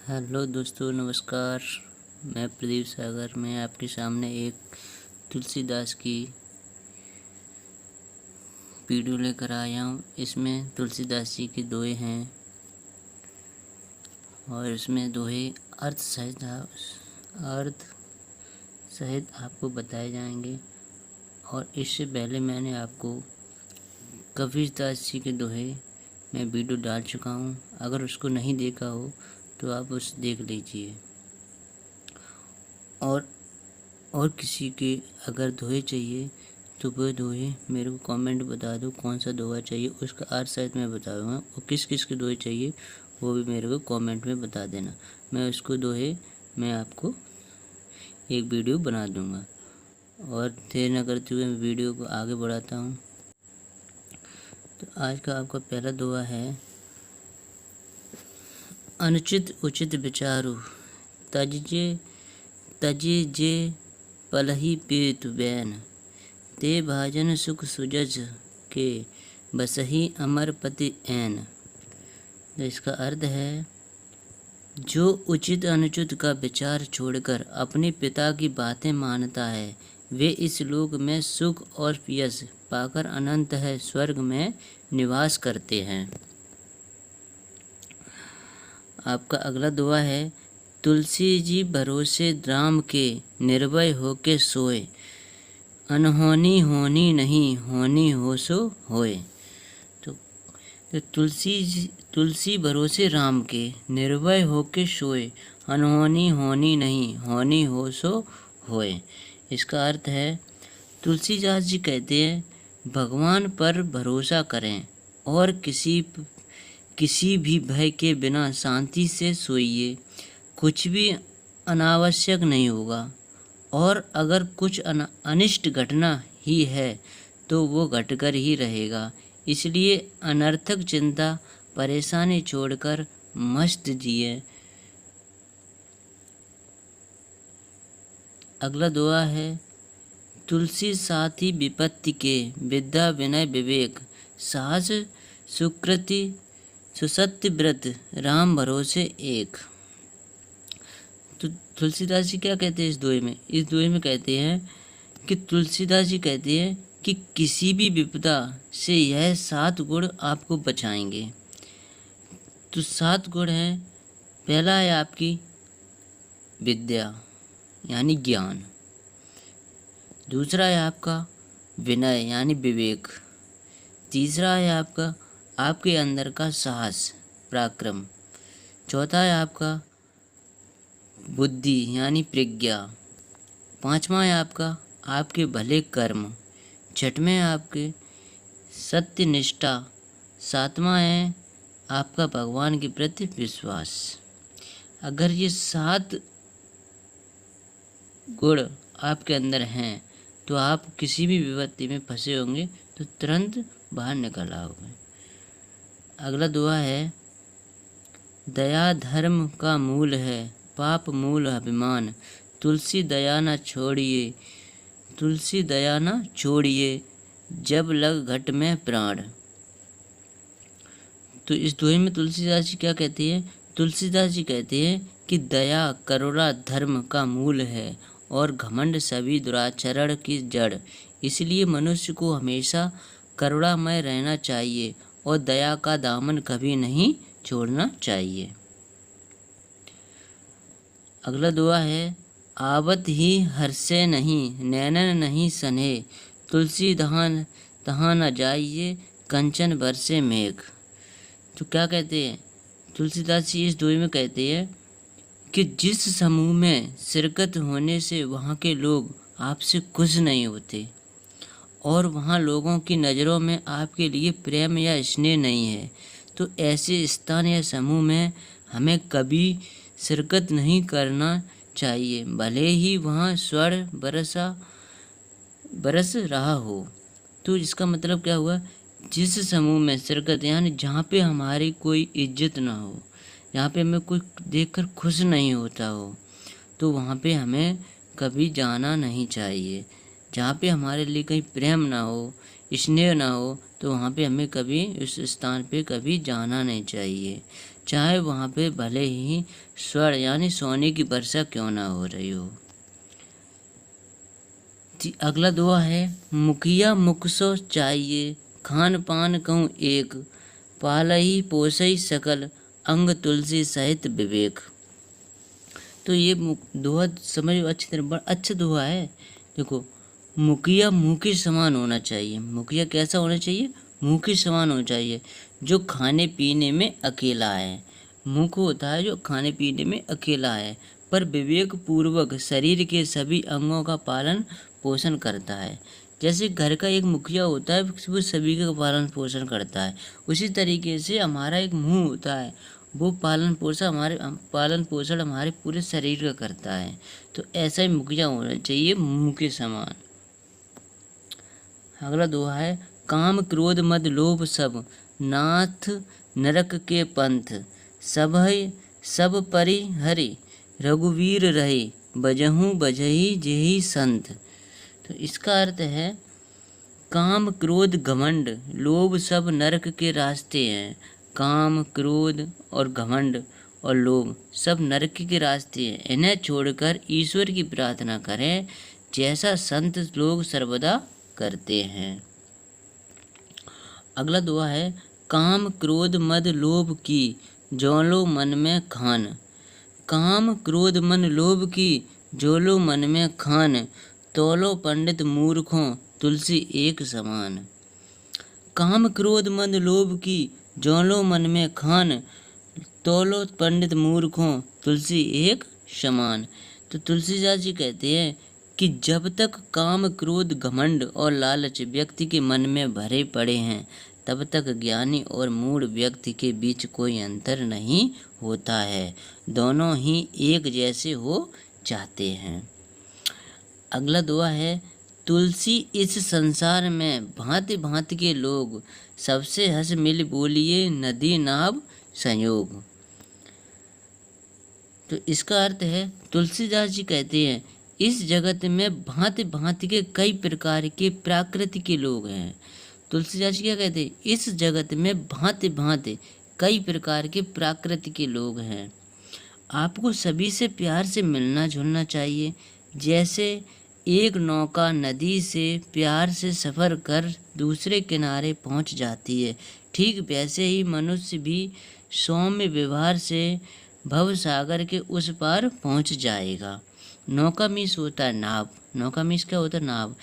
Hello दोस्तों, नमस्कार। मैं प्रदीप सागर। मैं आपके सामने एक तुलसीदास की वीडियो लेकर आया हूँ। इसमें तुलसीदास जी के दोहे हैं और इसमें दोहे अर्थ सहित आपको बताए जाएंगे। और इससे पहले मैंने आपको कबीरदास जी के दोहे में वीडियो डाल चुका हूँ। अगर उसको नहीं देखा हो तो आप उसे देख लीजिए। और किसी के अगर दोहे चाहिए तो वो दोहे मेरे को कमेंट बता दो, कौन सा दोहा चाहिए, उसका अर्थ सहित मैं बता दूँगा। और किस किस के दोहे चाहिए वो भी मेरे को कमेंट में बता देना। मैं उसको दोहे मैं आपको एक वीडियो बना दूँगा। और देर न करते हुए मैं वीडियो को आगे बढ़ाता हूँ। तो आज का आपका पहला दोहा है, अनुचित उचित विचारु तजे जे पलही पीत बैन, ते भाजन सुख सुजज के बसही अमर पति ऐन। तो इसका अर्थ है, जो उचित अनुचित का विचार छोड़कर अपने पिता की बातें मानता है, वे इस लोक में सुख और यश पाकर अनंत है स्वर्ग में निवास करते हैं। आपका अगला दोहा है, तुलसी जी भरोसे राम के निर्भय होके सोए, अनहोनी होनी नहीं होनी हो सो होए। तो तुलसी भरोसे राम के निर्भय होके सोए, अनहोनी होनी नहीं होनी हो सो होए। इसका अर्थ है, तुलसीदास जी कहते हैं, भगवान पर भरोसा करें और किसी भी भय के बिना शांति से सोइए। कुछ भी अनावश्यक नहीं होगा, और अगर कुछ अनिष्ट घटना ही है तो वो घटकर ही रहेगा। इसलिए अनर्थक चिंता परेशानी छोड़कर मस्त जिए। अगला दोहा है, तुलसी साथी विपत्ति के विद्या विनय विवेक, साहस सुकृति सुसत्य व्रत राम भरोसे एक। तो तुलसीदास जी क्या कहते हैं इस दोहे में कहते हैं कि तुलसीदास जी कहते हैं कि किसी भी विपदा से यह 7 गुण आपको बचाएंगे। तो 7 गुण हैं। पहला है आपकी विद्या यानी ज्ञान। दूसरा है आपका विनय यानी विवेक। तीसरा है आपके अंदर का साहस पराक्रम। चौथा है आपका बुद्धि यानी प्रज्ञा। पांचवा है आपके भले कर्म। छठवें है आपके सत्यनिष्ठा। सातवां है आपका भगवान के प्रति विश्वास। अगर ये 7 गुण आपके अंदर हैं तो आप किसी भी विपत्ति में फंसे होंगे तो तुरंत बाहर निकल आओगे। अगला दोहा है, दया धर्म का मूल है पाप मूल अभिमान, तुलसी दया न छोड़िए जब लग घट में प्राण। तो इस दोहे में तुलसीदास जी क्या कहते हैं? तुलसीदास जी कहते हैं कि दया करुणा धर्म का मूल है और घमंड सभी दुराचरण की जड़। इसलिए मनुष्य को हमेशा करुणामय रहना चाहिए और दया का दामन कभी नहीं छोड़ना चाहिए। अगला दोहा है, आवत ही हर्षे नहीं नैनन नहीं सने, तुलसी तहाँ न जाइए कंचन बरसे मेघ। तो क्या कहते हैं तुलसीदास जी इस दोहे में? कहते हैं कि जिस समूह में शिरकत होने से वहाँ के लोग आपसे खुश नहीं होते और वहाँ लोगों की नज़रों में आपके लिए प्रेम या स्नेह नहीं है, तो ऐसे स्थान या समूह में हमें कभी शिरकत नहीं करना चाहिए, भले ही वहाँ स्वर्ण बरस रहा हो। तो इसका मतलब क्या हुआ? जिस समूह में शिरकत यानी जहाँ पे हमारी कोई इज्जत ना हो, जहाँ पे हमें कोई देखकर खुश नहीं होता हो, तो वहाँ पे हमें कभी जाना नहीं चाहिए। जहाँ पे हमारे लिए कहीं प्रेम ना हो, स्नेह ना हो, तो वहाँ पे हमें कभी उस स्थान पे कभी जाना नहीं चाहिए। चाहे वहाँ पे भले ही स्वर्ण यानी सोने की वर्षा क्यों ना हो रही हो। अगला दुआ है, मुखिया मुख सो चाहिए, खान पान कहूँ एक, पालही पोसई सकल, अंग तुलसी सहित विवेक। तो ये दुआ समझो अच्छी तरह, बड़ा अच्छा दुआ है। देखो, मुखिया मुँह के समान होना चाहिए। मुखिया कैसा होना चाहिए? मुँह के समान होना चाहिए, जो खाने पीने में अकेला है। मुख होता है जो खाने पीने में अकेला है, पर विवेक पूर्वक शरीर के सभी अंगों का पालन पोषण करता है। जैसे घर का एक मुखिया होता है, वो सभी का पालन पोषण करता है, उसी तरीके से हमारा एक मुंह होता है, वो पालन पोषण हमारे पूरे शरीर का करता है। तो ऐसा ही मुखिया होना चाहिए, मुंह के समान। अगला दुआ है, काम क्रोध मद लोभ सब, नाथ नरक के पंथ, सब परि हरि, रघुवीर रहे, बजहूँ बजही जेहि संत। तो इसका अर्थ है, काम क्रोध घमंड लोभ सब नरक के रास्ते हैं। काम क्रोध और घमंड और लोभ सब नरक के रास्ते हैं। इन्हें छोड़कर ईश्वर की प्रार्थना करें, जैसा संत लोग सर्वदा करते हैं। अगला दुआ है, काम क्रोध मद लोभ की, जोलो मन में खान। काम क्रोध मन लोभ की, जोलो मन में खान, तोलो पंडित मूर्खों तुलसी एक समान। काम क्रोध मद लोभ की, जोलो मन में खान, तोलो पंडित मूर्खों तुलसी एक समान। तो तुलसीदास जी कहते हैं कि जब तक काम क्रोध घमंड और लालच व्यक्ति के मन में भरे पड़े हैं, तब तक ज्ञानी और मूढ़ व्यक्ति के बीच कोई अंतर नहीं होता है, दोनों ही एक जैसे हो जाते हैं। अगला दुआ है, तुलसी इस संसार में भांति भांति के लोग, सबसे हंस मिल बोलिए नदी नाव संयोग। तो इसका अर्थ है, तुलसीदास जी कहते हैं, इस जगत में भांति भांति के कई प्रकार के प्राकृतिक के लोग हैं। तुलसीदास जी क्या कहते हैं? इस जगत में भांति भांति कई प्रकार के प्राकृतिक के लोग हैं। आपको सभी से प्यार से मिलना जुलना चाहिए। जैसे एक नौका नदी से प्यार से सफ़र कर दूसरे किनारे पहुंच जाती है, ठीक वैसे ही मनुष्य भी सौम्य व्यवहार से भव सागर के उस पार पहुंच जाएगा। नौका मीन्स होता है नाव। नौका मीन्स क्या होता है? नाव।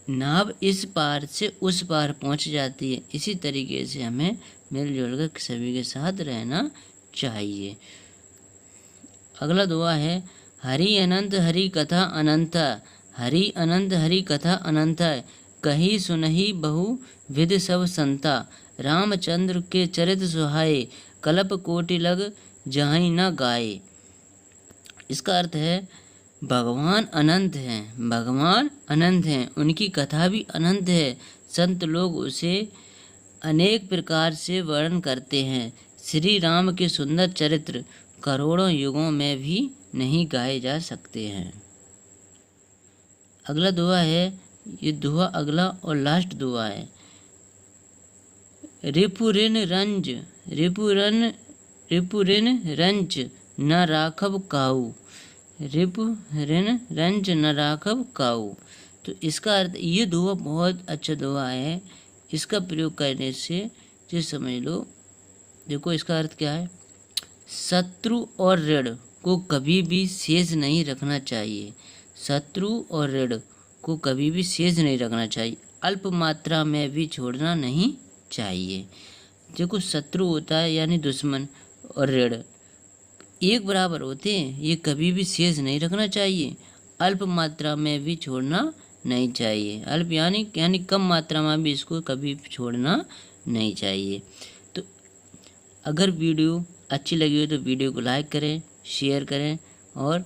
नाव इस पार से उस पार पहुंच जाती है। इसी तरीके से हमें मिलजुल कर सभी के साथ रहना चाहिए। अगला दुआ है, हरि अनंत हरि कथा अनंत, हरि अनंत हरि कथा अनंत, कही सुनही बहु विध सब संता, रामचंद्र के चरित सुहाए, कल्प कोटि लग जहीं न गाए। इसका अर्थ है, भगवान अनंत हैं, भगवान अनंत हैं, उनकी कथा भी अनंत है। संत लोग उसे अनेक प्रकार से वर्णन करते हैं। श्री राम के सुंदर चरित्र करोड़ों युगों में भी नहीं गाए जा सकते हैं। अगला दुआ है, ये दुआ अगला और लास्ट दुआ है, रिपुरिन रंज रिपुरिन रंज न राखब काऊ, रिपुरिन रंज न राखब काऊ। तो इसका अर्थ, ये दुआ बहुत अच्छा दुआ है। इसका प्रयोग करने से जो समझ लो, देखो इसका अर्थ क्या है, शत्रु और ऋण को कभी भी शेष नहीं रखना चाहिए। शत्रु और ऋण को कभी भी शेष नहीं रखना चाहिए, अल्प मात्रा में भी छोड़ना नहीं चाहिए। देखो, शत्रु होता है यानी दुश्मन, और ऋण एक बराबर होते हैं, ये कभी भी शेष नहीं रखना चाहिए, अल्प मात्रा में भी छोड़ना नहीं चाहिए। अल्प यानी कम मात्रा में भी इसको कभी छोड़ना नहीं चाहिए। तो अगर वीडियो अच्छी लगी हो तो वीडियो को लाइक करें, शेयर करें और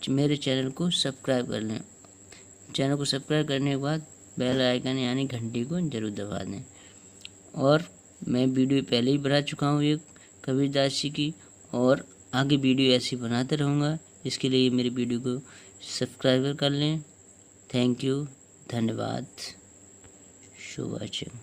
मेरे चैनल को सब्सक्राइब कर लें। चैनल को सब्सक्राइब करने के बाद बेल आइकन यानी घंटी को जरूर दबा दें। और मैं वीडियो पहले ही बना चुका हूँ एक कबीरदास जी की, और आगे वीडियो ऐसी बनाते रहूँगा। इसके लिए मेरी वीडियो को सब्सक्राइब कर लें। थैंक यू, धन्यवाद, शुभ वॉचिंग।